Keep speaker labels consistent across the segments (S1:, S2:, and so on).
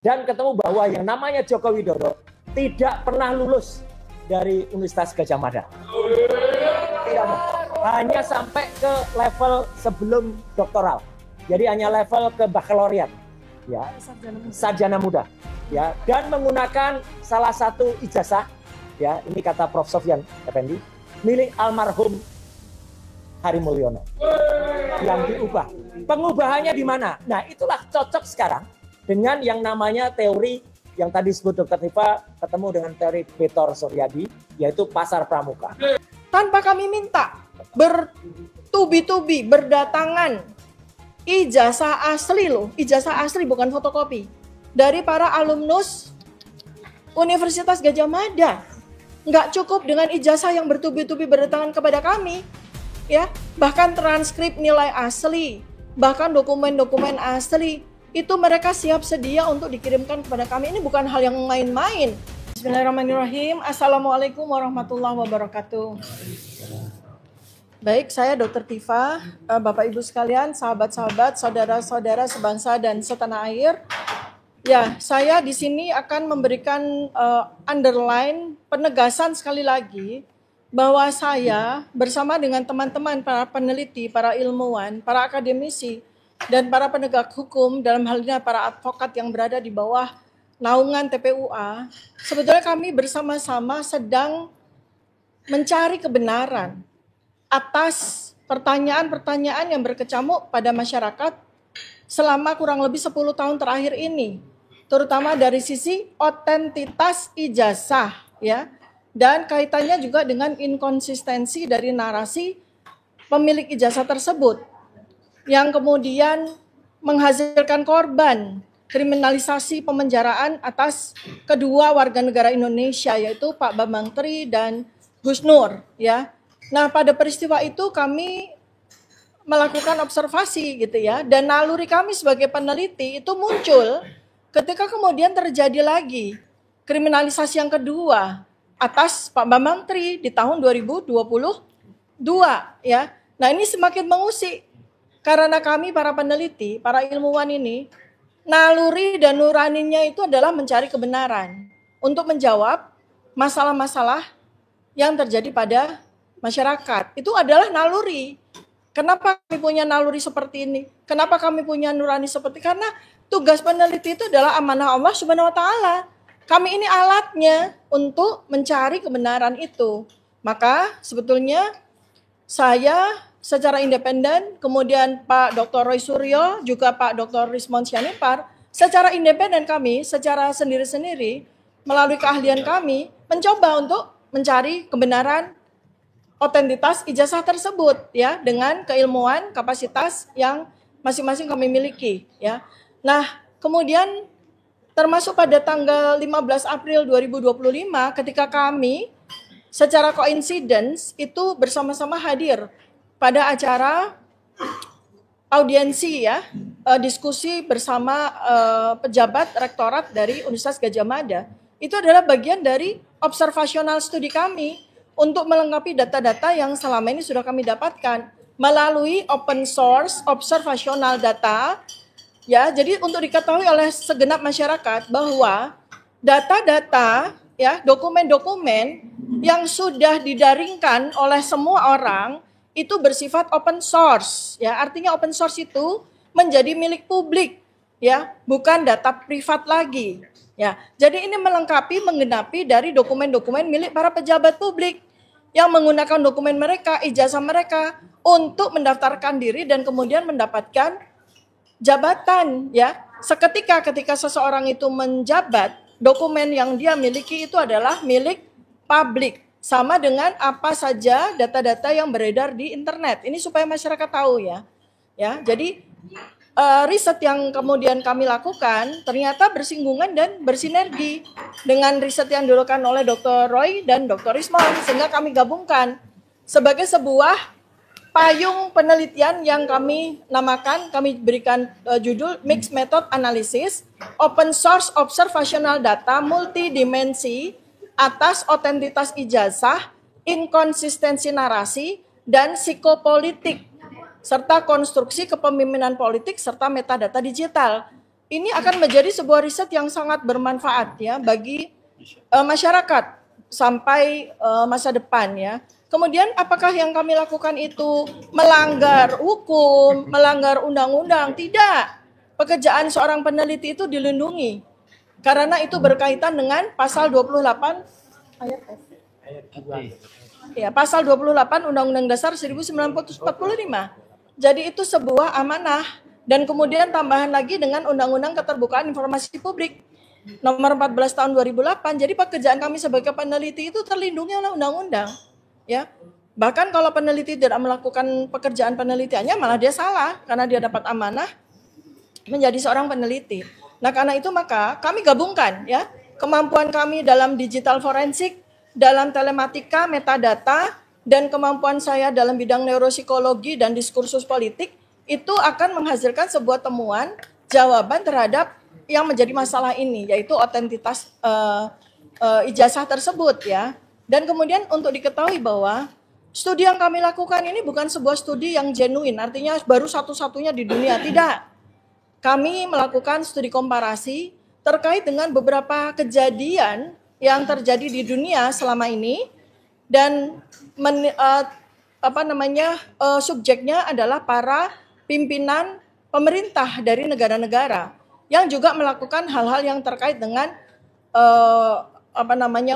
S1: dan ketemu bahwa yang namanya Joko Widodo tidak pernah lulus dari Universitas Gadjah Mada. Tidak, hanya sampai ke level sebelum doktoral. Jadi hanya level ke bakalaureat, ya, sarjana muda, ya, dan menggunakan salah satu ijazah, ya, ini kata Prof. Sofyan Effendi, milik almarhum Hari Mulyono yang diubah. Pengubahannya di mana? Nah, itulah cocok sekarang dengan yang namanya teori yang tadi disebut Dr. Tifa, ketemu dengan teori Peter Suryadi, yaitu pasar pramuka.
S2: Tanpa kami minta, bertubi-tubi, berdatangan, ijazah asli loh, ijazah asli bukan fotokopi, dari para alumnus Universitas Gadjah Mada. Nggak cukup dengan ijazah yang bertubi-tubi berdatangan kepada kami, ya, bahkan transkrip nilai asli, bahkan dokumen-dokumen asli, itu mereka siap sedia untuk dikirimkan kepada kami. Ini bukan hal yang main-main. Bismillahirrahmanirrahim. Assalamualaikum warahmatullahi wabarakatuh. Baik, saya Dr. Tifa, Bapak Ibu sekalian, sahabat-sahabat, saudara-saudara sebangsa dan setanah air. Ya, saya di sini akan memberikan underline penegasan sekali lagi bahwa saya bersama dengan teman-teman para peneliti, para ilmuwan, para akademisi, dan para penegak hukum, dalam hal ini para advokat yang berada di bawah naungan TPUA, sebetulnya kami bersama-sama sedang mencari kebenaran atas pertanyaan-pertanyaan yang berkecamuk pada masyarakat selama kurang lebih 10 tahun terakhir ini, terutama dari sisi otentitas ijazah, ya, dan kaitannya juga dengan inkonsistensi dari narasi pemilik ijazah tersebut yang kemudian menghasilkan korban kriminalisasi pemenjaraan atas kedua warga negara Indonesia, yaitu Pak Bambang Tri dan Gus Nur, ya. Nah, pada peristiwa itu kami melakukan observasi gitu ya, dan naluri kami sebagai peneliti itu muncul ketika kemudian terjadi lagi kriminalisasi yang kedua atas Pak Bambang Tri di tahun 2022, ya. Nah, ini semakin mengusik karena kami para peneliti, para ilmuwan ini, naluri dan nuraninya itu adalah mencari kebenaran untuk menjawab masalah-masalah yang terjadi pada masyarakat. Itu adalah naluri. Kenapa kami punya naluri seperti ini? Kenapa kami punya nurani seperti ini? Karena tugas peneliti itu adalah amanah Allah Subhanahu wa taala. Kami ini alatnya untuk mencari kebenaran itu. Maka sebetulnya saya secara independen, kemudian Pak Dr. Roy Suryo, juga Pak Dr. Rismond Syanipar, secara independen kami, secara sendiri-sendiri, melalui keahlian kami, mencoba untuk mencari kebenaran otentitas ijazah tersebut, ya, dengan keilmuan, kapasitas yang masing-masing kami miliki, ya. Nah, kemudian termasuk pada tanggal 15 April 2025 ketika kami secara coincidence itu bersama-sama hadir pada acara audiensi, ya, diskusi bersama pejabat rektorat dari Universitas Gadjah Mada. Itu adalah bagian dari observational studi kami untuk melengkapi data-data yang selama ini sudah kami dapatkan melalui open source observational data. Ya, jadi untuk diketahui oleh segenap masyarakat bahwa data-data, ya, dokumen-dokumen yang sudah didaringkan oleh semua orang itu bersifat open source, ya. Artinya open source itu menjadi milik publik, ya, bukan data privat lagi, ya. Jadi ini melengkapi, menggenapi dari dokumen-dokumen milik para pejabat publik yang menggunakan dokumen mereka, ijazah mereka untuk mendaftarkan diri dan kemudian mendapatkan jabatan, ya. Seketika ketika seseorang itu menjabat, dokumen yang dia miliki itu adalah milik publik, sama dengan apa saja data-data yang beredar di internet. Ini supaya masyarakat tahu, ya. Ya, jadi riset yang kemudian kami lakukan ternyata bersinggungan dan bersinergi dengan riset yang dilakukan oleh Dr. Roy dan Dr. Rismond, sehingga kami gabungkan sebagai sebuah payung penelitian yang kami namakan, kami berikan judul Mixed Method Analysis, Open Source Observational Data Multidimensi atas Otentitas Ijazah, Inkonsistensi Narasi, dan Psikopolitik, serta Konstruksi Kepemimpinan Politik, serta Metadata Digital. ini akan menjadi sebuah riset yang sangat bermanfaat ya bagi masyarakat sampai masa depan ya. Kemudian apakah yang kami lakukan itu melanggar hukum, melanggar undang-undang? Tidak. Pekerjaan seorang peneliti itu dilindungi. Karena itu berkaitan dengan pasal 28 ayat F. Ya, pasal 28 Undang-Undang Dasar 1945. Jadi itu sebuah amanah dan kemudian tambahan lagi dengan Undang-Undang Keterbukaan Informasi Publik nomor 14 tahun 2008. Jadi pekerjaan kami sebagai peneliti itu terlindungi oleh undang-undang. Ya. Bahkan kalau peneliti tidak melakukan pekerjaan penelitiannya malah dia salah karena dia dapat amanah menjadi seorang peneliti. Nah, karena itu maka kami gabungkan ya kemampuan kami dalam digital forensik, dalam telematika, metadata, dan kemampuan saya dalam bidang neuropsikologi dan diskursus politik itu akan menghasilkan sebuah temuan jawaban terhadap yang menjadi masalah ini, yaitu otentitas ijazah tersebut ya. Dan kemudian untuk diketahui bahwa studi yang kami lakukan ini bukan sebuah studi yang genuine, artinya baru satu-satunya di dunia, tidak. Kami melakukan studi komparasi terkait dengan beberapa kejadian yang terjadi di dunia selama ini dan subjeknya adalah para pimpinan pemerintah dari negara-negara yang juga melakukan hal-hal yang terkait dengan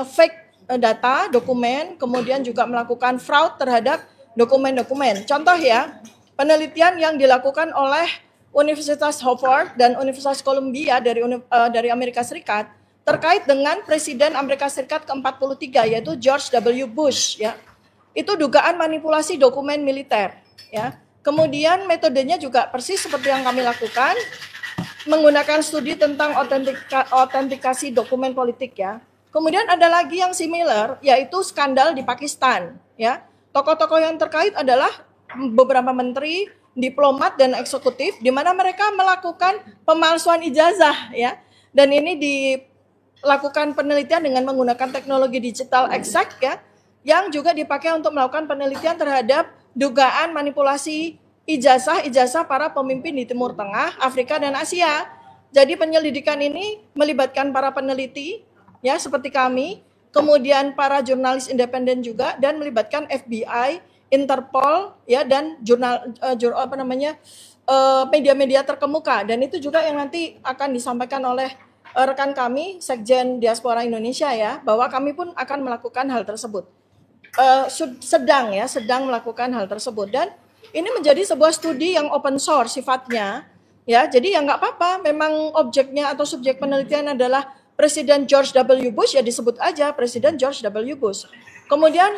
S2: fake data, dokumen, kemudian juga melakukan fraud terhadap dokumen-dokumen. Contoh ya, penelitian yang dilakukan oleh Universitas Harvard dan Universitas Columbia dari Amerika Serikat terkait dengan Presiden Amerika Serikat ke-43 yaitu George W. Bush ya. Itu dugaan manipulasi dokumen militer ya. Kemudian metodenya juga persis seperti yang kami lakukan, menggunakan studi tentang autentikasi dokumen politik ya. Kemudian ada lagi yang similar, yaitu skandal di Pakistan. Ya, tokoh-tokoh yang terkait adalah beberapa menteri, diplomat dan eksekutif, di mana mereka melakukan pemalsuan ijazah. Ya, dan ini dilakukan penelitian dengan menggunakan teknologi digital exact ya, yang juga dipakai untuk melakukan penelitian terhadap dugaan manipulasi ijazah para pemimpin di Timur Tengah, Afrika dan Asia. Jadi penyelidikan ini melibatkan para peneliti ya seperti kami, kemudian para jurnalis independen juga dan melibatkan FBI, Interpol ya dan media-media terkemuka dan itu juga yang nanti akan disampaikan oleh rekan kami Sekjen Diaspora Indonesia ya bahwa kami pun akan melakukan hal tersebut. Sedang melakukan hal tersebut dan ini menjadi sebuah studi yang open source sifatnya ya. Jadi ya nggak apa-apa memang objeknya atau subjek penelitian adalah Presiden George W. Bush, ya disebut aja Presiden George W. Bush. Kemudian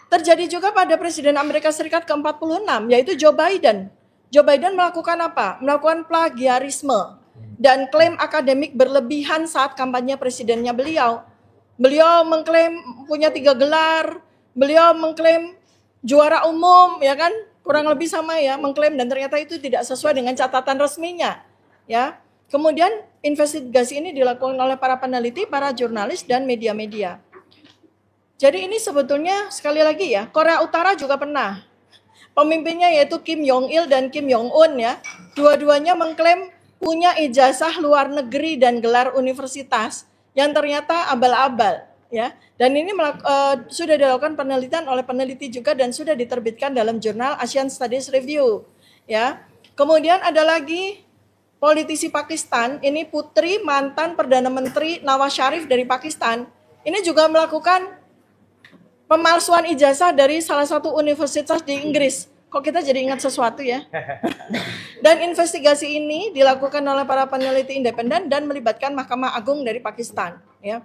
S2: terjadi juga pada Presiden Amerika Serikat ke-46, yaitu Joe Biden. Joe Biden melakukan apa? Melakukan plagiarisme dan klaim akademik berlebihan saat kampanye presidennya beliau. Beliau mengklaim punya 3 gelar, beliau mengklaim juara umum, ya kan? Kurang lebih sama ya, mengklaim dan ternyata itu tidak sesuai dengan catatan resminya. Ya. Kemudian investigasi ini dilakukan oleh para peneliti, para jurnalis, dan media-media. Jadi ini sebetulnya sekali lagi ya, Korea Utara juga pernah. Pemimpinnya yaitu Kim Jong-il dan Kim Jong-un ya. Dua-duanya mengklaim punya ijazah luar negeri dan gelar universitas yang ternyata abal-abal ya. Dan ini sudah dilakukan penelitian oleh peneliti juga dan sudah diterbitkan dalam jurnal Asian Studies Review ya. Kemudian ada lagi politisi Pakistan, ini putri mantan Perdana Menteri Nawaz Sharif dari Pakistan, ini juga melakukan pemalsuan ijazah dari salah satu universitas di Inggris. Kok kita jadi ingat sesuatu ya? Dan investigasi ini dilakukan oleh para peneliti independen dan melibatkan Mahkamah Agung dari Pakistan. Ya.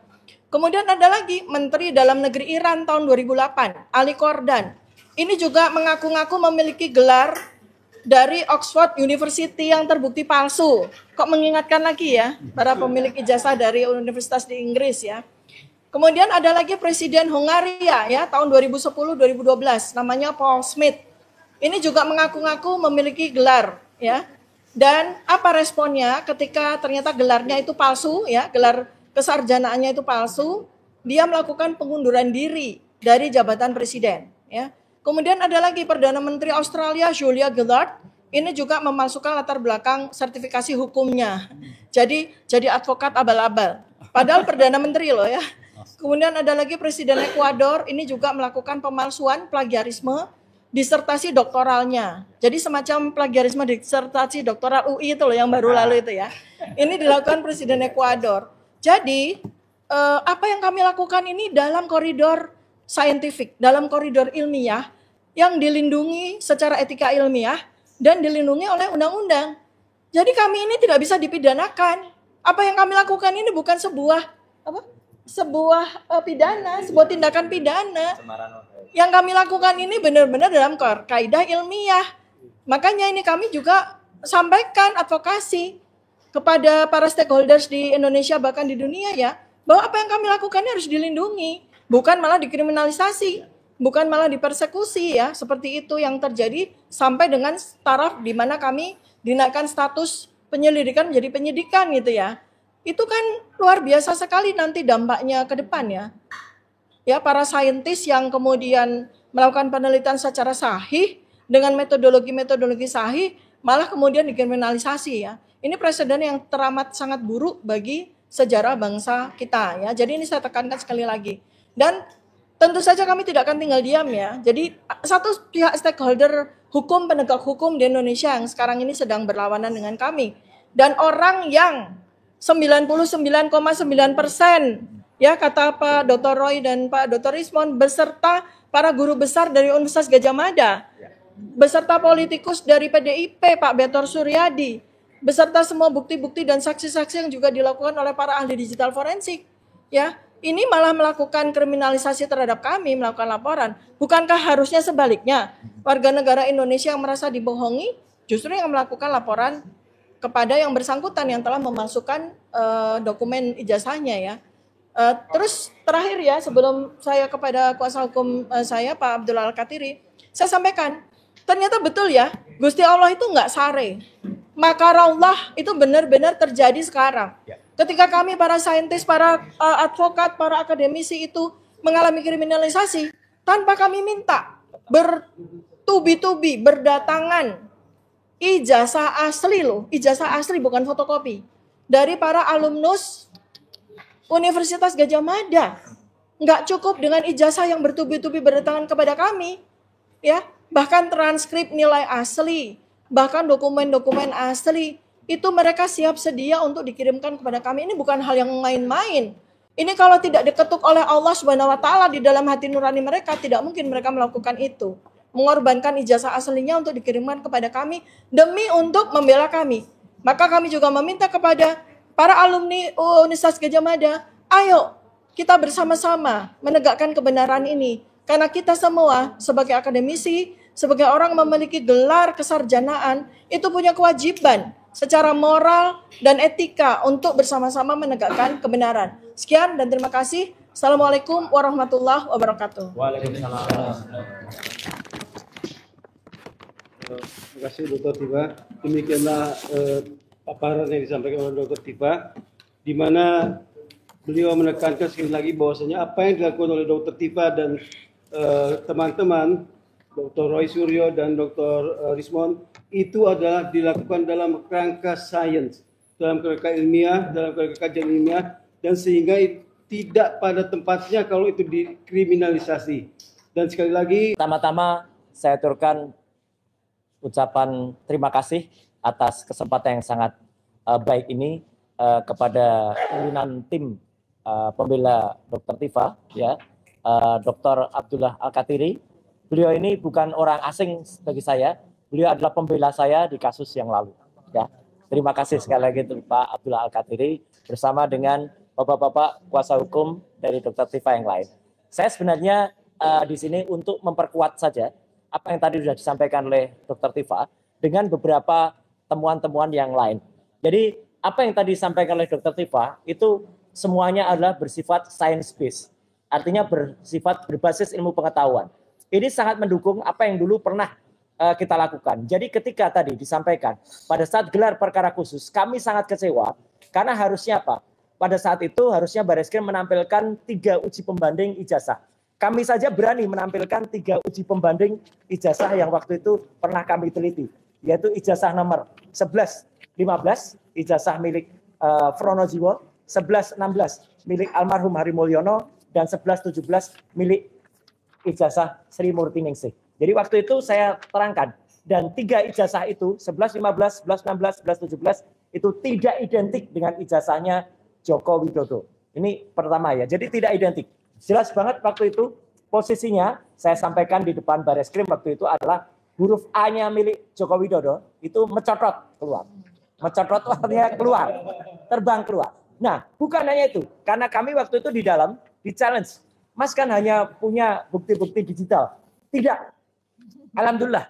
S2: Kemudian ada lagi Menteri Dalam Negeri Iran tahun 2008, Ali Kordan. Ini juga mengaku-ngaku memiliki gelar dari Oxford University yang terbukti palsu. Kok mengingatkan lagi ya para pemilik ijazah dari universitas di Inggris ya. Kemudian ada lagi Presiden Hungaria ya tahun 2010-2012 namanya Paul Smith. Ini juga mengaku-ngaku memiliki gelar ya. Dan apa responnya ketika ternyata gelarnya itu palsu ya, gelar kesarjanaannya itu palsu, dia melakukan pengunduran diri dari jabatan presiden ya. Kemudian ada lagi Perdana Menteri Australia Julia Gillard, ini juga memasukkan latar belakang sertifikasi hukumnya. Jadi advokat abal-abal. Padahal Perdana Menteri loh ya. Kemudian ada lagi Presiden Ekuador, ini juga melakukan pemalsuan plagiarisme disertasi doktoralnya. Jadi semacam plagiarisme disertasi doktoral UI itu loh yang baru lalu itu ya. Ini dilakukan Presiden Ekuador. Jadi apa yang kami lakukan ini dalam koridor saintifik, dalam koridor ilmiah yang dilindungi secara etika ilmiah dan dilindungi oleh undang-undang. Jadi kami ini tidak bisa dipidanakan. Apa yang kami lakukan ini bukan sebuah pidana, sebuah tindakan pidana. Yang kami lakukan ini benar-benar dalam kaidah ilmiah. Makanya ini kami juga sampaikan advokasi kepada para stakeholders di Indonesia bahkan di dunia ya, bahwa apa yang kami lakukan ini harus dilindungi, bukan malah dikriminalisasi, bukan malah dipersekusi ya, seperti itu yang terjadi sampai dengan taraf di mana kami dinaikkan status penyelidikan menjadi penyidikan gitu ya. Itu kan luar biasa sekali nanti dampaknya ke depan ya. Ya, para saintis yang kemudian melakukan penelitian secara sahih dengan metodologi sahih malah kemudian dikriminalisasi ya. Ini presiden yang teramat sangat buruk bagi sejarah bangsa kita ya. Jadi ini saya tekankan sekali lagi. Dan tentu saja kami tidak akan tinggal diam ya. Jadi satu pihak stakeholder hukum, penegak hukum di Indonesia yang sekarang ini sedang berlawanan dengan kami. Dan orang yang 99,9% ya kata Pak Dr. Roy dan Pak Dr. Rismond beserta para guru besar dari Universitas Gadjah Mada, beserta politikus dari PDIP Pak Betor Suryadi, beserta semua bukti-bukti dan saksi-saksi yang juga dilakukan oleh para ahli digital forensik. Ya, ini malah melakukan kriminalisasi terhadap kami, melakukan laporan. Bukankah harusnya sebaliknya? Warga negara Indonesia yang merasa dibohongi justru yang melakukan laporan kepada yang bersangkutan yang telah memasukkan dokumen ijazahnya ya. Terus terakhir ya, sebelum saya kepada kuasa hukum saya Pak Abdullah Al-Katiri, saya sampaikan, ternyata betul ya, Gusti Allah itu enggak sare. Makarallah itu benar-benar terjadi sekarang. Ketika kami para saintis, para advokat, para akademisi itu mengalami kriminalisasi, tanpa kami minta, bertubi-tubi, berdatangan, ijazah asli loh, ijazah asli bukan fotokopi, dari para alumnus Universitas Gadjah Mada. Nggak cukup dengan ijazah yang bertubi-tubi berdatangan kepada kami, ya, bahkan transkrip nilai asli, bahkan dokumen-dokumen asli, itu mereka siap sedia untuk dikirimkan kepada kami. Ini bukan hal yang main-main. Ini kalau tidak diketuk oleh Allah Subhanahu wa taala di dalam hati nurani mereka, tidak mungkin mereka melakukan itu. Mengorbankan ijazah aslinya untuk dikirimkan kepada kami demi untuk membela kami. Maka kami juga meminta kepada para alumni Universitas Gadjah Mada, ayo kita bersama-sama menegakkan kebenaran ini. Karena kita semua sebagai akademisi, sebagai orang memiliki gelar kesarjanaan, itu punya kewajiban secara moral dan etika untuk bersama-sama menegakkan kebenaran. Sekian dan terima kasih. Assalamualaikum warahmatullahi wabarakatuh.
S3: Waalaikumsalam. Terima kasih Dr. Tifa. Demikianlah paparan yang disampaikan oleh Dr. Tifa, di mana beliau menekankan sekali lagi bahwasanya apa yang dilakukan oleh Dr. Tifa dan teman-teman Dr. Roy Suryo dan Dr. Rismond itu adalah dilakukan dalam kerangka sains, dalam kerangka ilmiah, dalam kerangka kajian ilmiah, dan sehingga tidak pada tempatnya kalau itu dikriminalisasi. Dan sekali lagi,
S1: pertama-tama saya aturkan ucapan terima kasih atas kesempatan yang sangat baik ini kepada pimpinan tim pembela Dr. Tifa, ya, Dr. Abdullah Al-Katiri. Beliau ini bukan orang asing bagi saya, beliau adalah pembela saya di kasus yang lalu. Ya, terima kasih sekali lagi Pak Abdullah Al-Katiri bersama dengan bapak-bapak kuasa hukum dari Dr. Tifa yang lain. Saya sebenarnya di sini untuk memperkuat saja apa yang tadi sudah disampaikan oleh Dr. Tifa dengan beberapa temuan-temuan yang lain. Jadi apa yang tadi disampaikan oleh Dr. Tifa itu semuanya adalah bersifat science based, artinya bersifat berbasis ilmu pengetahuan. Ini sangat mendukung apa yang dulu pernah kita lakukan. Jadi ketika tadi disampaikan pada saat gelar perkara khusus, kami sangat kecewa karena harusnya apa? Pada saat itu harusnya Barreskrim menampilkan 3 uji pembanding ijazah. Kami saja berani menampilkan 3 uji pembanding ijazah yang waktu itu pernah kami teliti. yaitu ijazah nomor 11, 15, ijazah milik Fronojiwo, 11, 16 milik almarhum Hari Mulyono, dan 11, 17 milik ijazah Sri Murti Ningsih. Jadi waktu itu saya terangkan, dan 3 ijazah itu, 11, 15, 11, 16, 11, 17, itu tidak identik dengan ijazahnya Joko Widodo. Ini pertama ya, jadi tidak identik. Jelas banget waktu itu posisinya, saya sampaikan di depan Bareskrim waktu itu adalah huruf A-nya milik Joko Widodo, itu mencotot keluar. Mencotot artinya keluar, terbang keluar. Nah, bukan hanya itu, karena kami waktu itu di dalam, di challenge, Mas kan hanya punya bukti-bukti digital. Tidak. Alhamdulillah.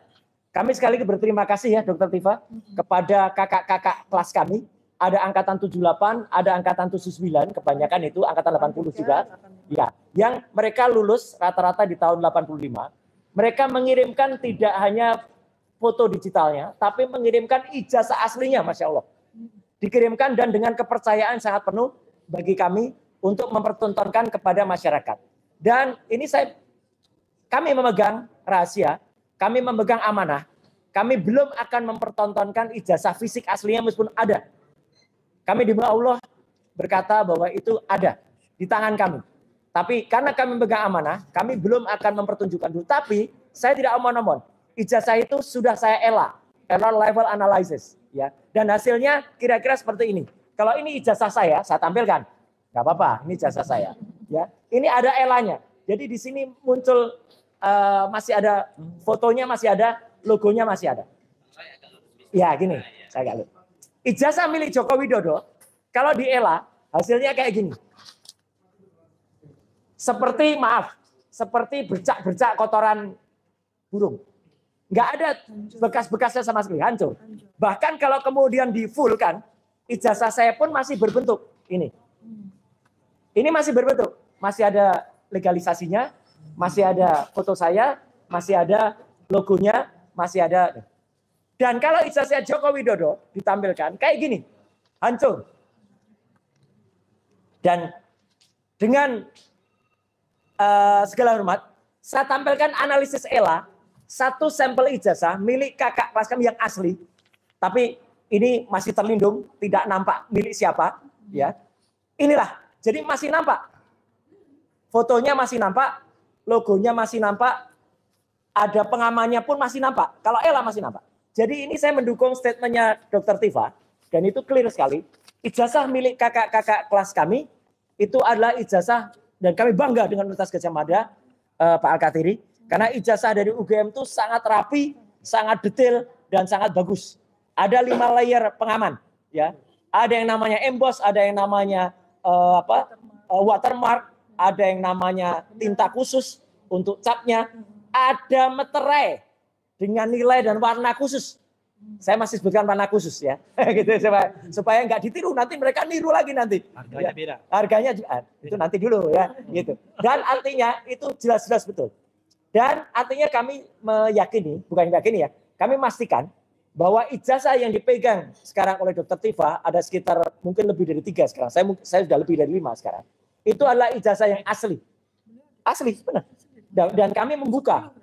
S1: Kami sekali lagi berterima kasih ya Dr. Tifa kepada kakak-kakak kelas kami. Ada angkatan 78, ada angkatan 79, kebanyakan itu angkatan 80 juga. Ya, yang mereka lulus rata-rata di tahun 85. Mereka mengirimkan tidak hanya foto digitalnya, tapi mengirimkan ijazah aslinya, Masya Allah. Dikirimkan dan dengan kepercayaan sangat penuh bagi kami untuk mempertontonkan kepada masyarakat. Dan ini kami memegang rahasia, kami memegang amanah, kami belum akan mempertontonkan ijazah fisik aslinya meskipun ada. Kami di bawah Allah berkata bahwa itu ada di tangan kami. Tapi karena kami memegang amanah, kami belum akan mempertunjukkan dulu. Tapi saya tidak omon-omon. Ijazah itu sudah saya error level analysis, ya. Dan hasilnya kira-kira seperti ini. Kalau ini ijazah saya tampilkan. Nggak apa-apa, ini ijazah saya. Ya, ini ada elanya. Jadi di sini muncul masih ada fotonya, masih ada logonya, masih ada. Ya gini, saya agak lupa. Ijazah milik Joko Widodo, kalau di ELA, hasilnya kayak gini. Seperti bercak-bercak kotoran burung. Nggak ada bekas-bekasnya sama sekali, hancur. Bahkan kalau kemudian di full kan, ijazah saya pun masih berbentuk. Ini masih berbentuk. Masih ada legalisasinya, masih ada foto saya, masih ada logonya, masih ada. Dan kalau ijazah Joko Widodo ditampilkan kayak gini, hancur. Dan dengan segala hormat, saya tampilkan analisis ELA, satu sampel ijazah milik kakak kelas kami yang asli, tapi ini masih terlindung, tidak nampak milik siapa, ya. Inilah, jadi masih nampak, fotonya masih nampak, logonya masih nampak, ada pengamannya pun masih nampak. Kalau ELA masih nampak. Jadi ini saya mendukung statementnya Dr. Tifa, dan itu clear sekali. Ijazah milik kakak-kakak kelas kami, itu adalah ijazah, dan kami bangga dengan Universitas Gadjah Mada, Pak Al-Kathiri, karena ijazah dari UGM itu sangat rapi, sangat detail, dan sangat bagus. Ada 5 layer pengaman. Ya. Ada yang namanya emboss, ada yang namanya watermark, ada yang namanya tinta khusus untuk capnya, ada meterai dengan nilai dan warna khusus. Saya masih sebutkan warna khusus ya, gitu supaya nggak ditiru, nanti mereka niru lagi nanti. Harganya beda. Harganya itu nanti dulu ya, gitu. Dan artinya itu jelas-jelas betul. Dan artinya kami meyakini, bukan meyakini ya, kami memastikan bahwa ijazah yang dipegang sekarang oleh Dr. Tifa ada sekitar mungkin lebih dari 3 sekarang. Saya sudah lebih dari 5 sekarang. Itu adalah ijazah yang asli. Asli, benar. Dan kami membuka.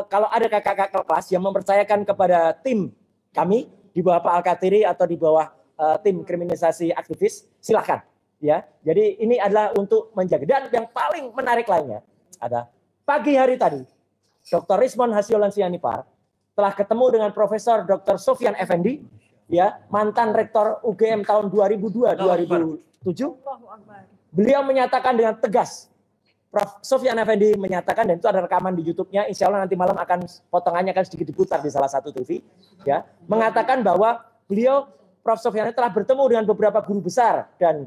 S1: Kalau ada kakak-kakak kelas yang mempercayakan kepada tim kami di bawah Pak Al-Kathiri atau di bawah tim kriminalisasi aktivis, silahkan. Ya, jadi ini adalah untuk menjaga. Dan yang paling menarik lainnya ada pagi hari tadi, Dr. Rismon Hasyolan Sianipar telah ketemu dengan Profesor Dr. Sofyan Effendi, ya mantan Rektor UGM tahun 2002-2007. Beliau menyatakan dengan tegas. Prof. Sofyan Effendi menyatakan, dan itu ada rekaman di YouTube-nya, insya Allah nanti malam potongannya akan sedikit diputar di salah satu TV, ya, mengatakan bahwa beliau, Prof. Sofyan telah bertemu dengan beberapa guru besar dan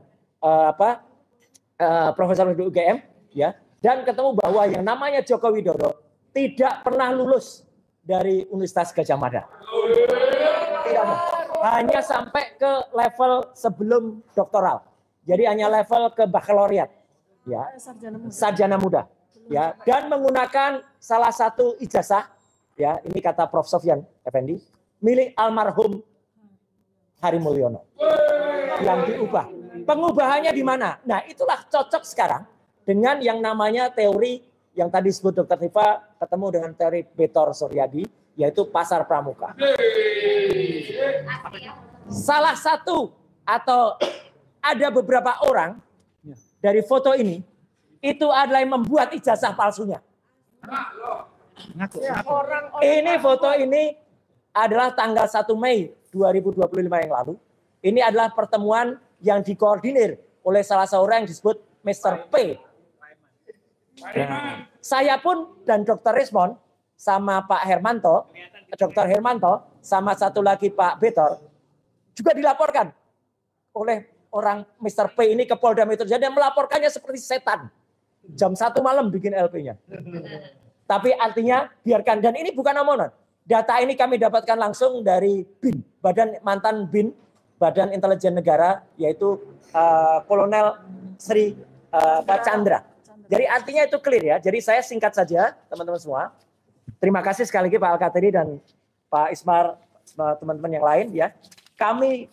S1: profesor di UGM, ya, dan ketemu bahwa yang namanya Joko Widodo tidak pernah lulus dari Universitas Gadjah Mada. Tidak pernah. Hanya sampai ke level sebelum doktoral. Jadi hanya level ke bakalaureat. Ya, sarjana muda, ya, dan menggunakan salah satu ijazah, ya, ini kata Prof. Sofyan Effendi, milik almarhum Hari Mulyono, yang diubah. Pengubahannya di mana? Nah, itulah cocok sekarang dengan yang namanya teori yang tadi disebut Dr. Tifa ketemu dengan teori Betor Suryadi, yaitu Pasar Pramuka. Salah satu atau ada beberapa orang dari foto ini itu adalah yang membuat ijazah palsunya. Ini foto ini adalah tanggal 1 Mei 2025 yang lalu. Ini adalah pertemuan yang dikoordinir oleh salah seorang yang disebut Mr. P. Nah, saya pun dan Dr. Rismond sama Pak Hermanto, Dr. Hermanto, sama satu lagi Pak Betor, juga dilaporkan oleh orang Mr. P ini ke Polda Metro Jaya dan melaporkannya seperti setan. Jam 1 malam bikin LP-nya. Tapi artinya biarkan, dan ini bukan omongan. Data ini kami dapatkan langsung dari BIN, mantan BIN, Badan Intelijen Negara, yaitu Kolonel Sri Pak Chandra. Jadi artinya itu clear ya. Jadi saya singkat saja teman-teman semua. Terima kasih sekali lagi Pak Al-Katiri dan Pak Ismar, teman-teman yang lain ya. Kami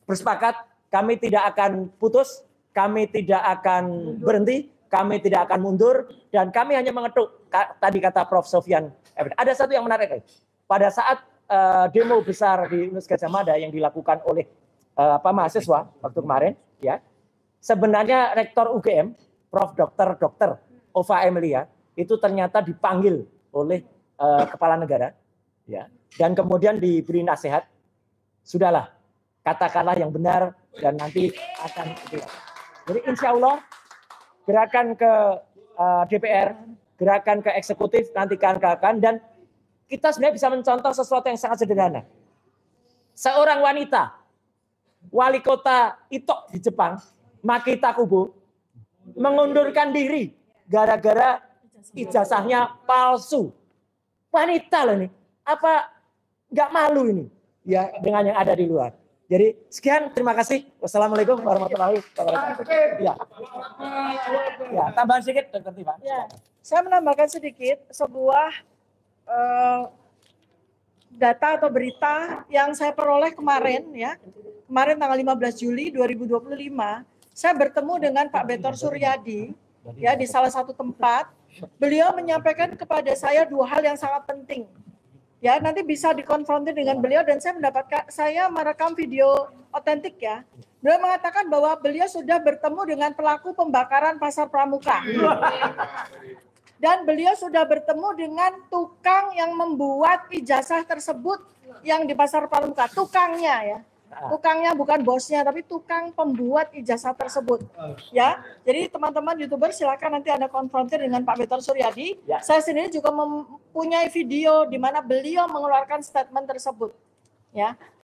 S1: bersepakat, kami tidak akan putus, kami tidak akan berhenti, kami tidak akan mundur, dan kami hanya mengetuk. Tadi kata Prof. Sofyan. Ada satu yang menarik. Pada saat demo besar di Universitas Gadjah Mada yang dilakukan oleh mahasiswa waktu kemarin, ya, sebenarnya Rektor UGM, Prof. Dr. Ova Emilia, itu ternyata dipanggil oleh Kepala Negara, ya, dan kemudian diberi nasihat, sudahlah, katakanlah yang benar dan nanti akan. Jadi insya Allah gerakan ke DPR, gerakan ke eksekutif nanti akan, dan kita sebenarnya bisa mencontoh sesuatu yang sangat sederhana. Seorang wanita, wali kota Ito di Jepang, Makita Kubo, mengundurkan diri gara-gara ijazahnya palsu. Wanita loh ini, apa nggak malu ini ya dengan yang ada di luar. Jadi sekian, terima kasih. Wassalamualaikum warahmatullahi wabarakatuh. Ya, tambahan sedikit, Dr. Tifa.
S2: Ya, saya menambahkan sedikit sebuah data atau berita yang saya peroleh kemarin ya. Kemarin tanggal 15 Juli 2025, saya bertemu dengan Pak Betor Suryadi ya di salah satu tempat. Beliau menyampaikan kepada saya dua hal yang sangat penting. Ya, nanti bisa dikonfrontir dengan beliau dan saya merekam video otentik ya. Beliau mengatakan bahwa beliau sudah bertemu dengan pelaku pembakaran Pasar Pramuka. Dan beliau sudah bertemu dengan tukang yang membuat ijazah tersebut yang di Pasar Pramuka, tukangnya ya. Tukangnya bukan bosnya, tapi tukang pembuat ijazah tersebut. Ya, jadi teman-teman YouTuber silakan nanti Anda konfrontir dengan Pak Betor Suryadi. Ya. Saya sendiri juga mempunyai video di mana beliau mengeluarkan statement tersebut. Ya,